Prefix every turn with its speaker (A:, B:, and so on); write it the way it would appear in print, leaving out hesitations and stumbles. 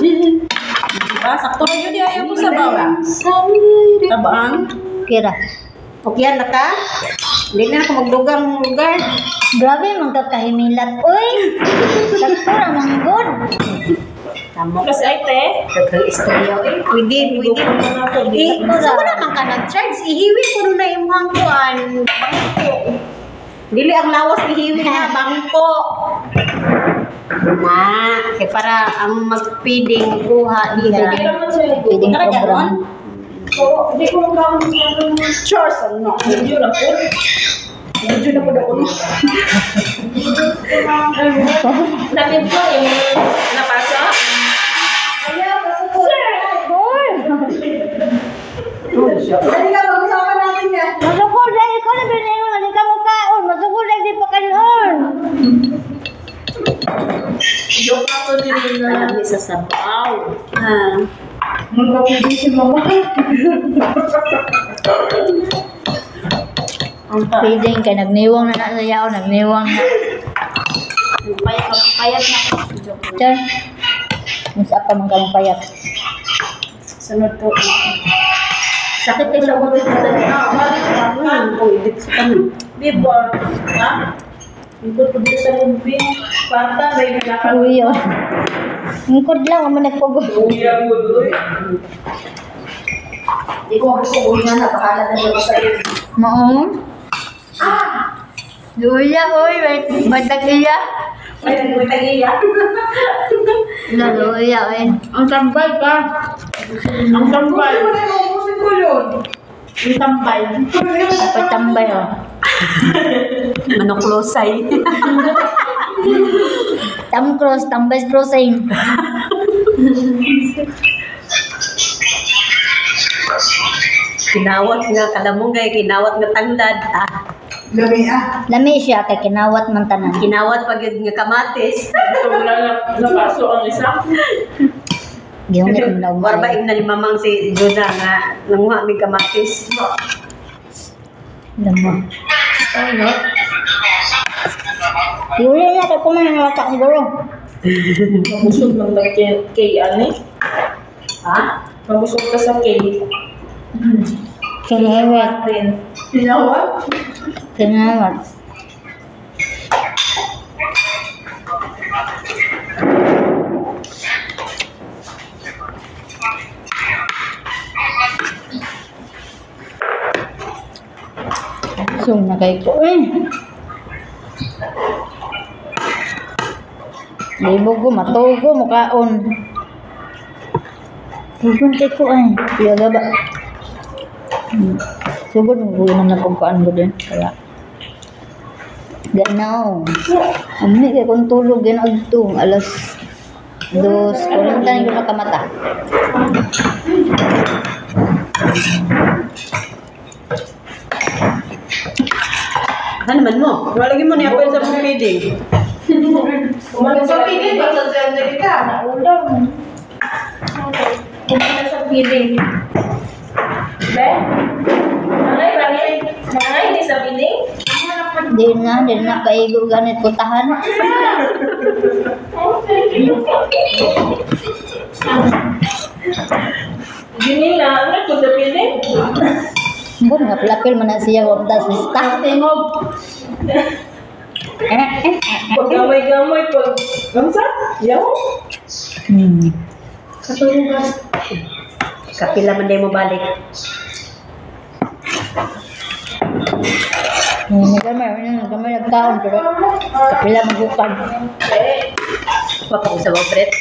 A: Diba? Sakto na yun, ayaw ko sa bawang. Tabaan.
B: Kira.
A: Okay yan, naka. Hindi na ako magdugang lugar.
B: Grabe, magkakahimilat. Uy! Sakto naman good.
A: Tama. Kasi ay, te. Kag-istorya. Pwede. Sa wala man ka nag-charge, ihiwi ko na yung hangkuan. Bangko. Dili ang lawas ihiwi na, bangko. Kaya para ang mag-feeding kuha diha.
B: Feeding program.
A: So, hindi ko lang gawin yung chores. Ano? Medyo na po. Medyo na po na po. Natin po yung napasa. Ayaw, kasi po. Sir! Dali ka, mag-usapan natin yan.
B: Masukul dahil ikaw na binayon. Hindi ka mukhaon. Masukul dahil di pa kanon.
A: Yung ako din na sa sabaw. Magpapili si mama.
B: Feeding kay nagniwang na sa yaw. Nagniwang na.
A: Payat na.
B: Sir, mas apa man kang payat.
A: Sunod po. Sakit din sa ulo ko talaga. Ulit sa kami. Biba. Ha? Ikot ko dito sa lumbi. Pata, may nagkakaroon.
B: Uyo. Ngkod lang, ang managpugo.
A: Uya mo doon. Hindi ko gusto uya na. Bahala na niyo sa iyo.
B: Maong? Luya, uy. Badag iya.
A: Ay, nagwitag-iya.
B: Luya, uy.
A: Ang tambay ka. Ang tambay. Ubusin ko yun. Ang tambay.
B: Patambay, oh.
A: Manuklosay.
B: Cross, tambay crossing.
A: Kinawat nga kalamungay, kinawat nga tanglad.
B: Lami siya kay kinawat man tanan.
A: Kinawat pag yun nga kamatis. Napaso ang isa.
B: Gihunit mo na umay.
A: Warbaing na ni mamang si Juna nga nanguha may kamatis.
B: Lamo. Yuli na kay kumain ng latak siguro.
A: Mabusog ng kay ani? Ha? Mabusog ka sa kay.
B: Kinawat.
A: Kinawat?
B: Kinawat. So, nakay ko Libog ko, matugo, mukaon. Tugon kay ko Piyaga ba? Sugod, magbuhin naman kung kaan ko din. Kaya, ganaw. Amni kay kung tulog yan agto. Alas 2. Kung tanig ko nakamata.
A: Ano naman mo? Walagin mo ni Apple sa feeding. Kumain sa feeding, basta sa Angelica.
B: Naulang.
A: Kumain sa feeding. Be? Nanay, hindi sa feeding?
B: Di na kaigo ganit putahan.
A: Gini lang, ano ko sa feeding?
B: Bun nga pelapil man na siya wag das lista.
A: Tingog. Pag gamay-gamay, pag gamsa, yaw. Katulugas. Kapila man din mo balik.
B: Nagamay nagkaon pero kapila magukad.
A: Wapag sa wapret.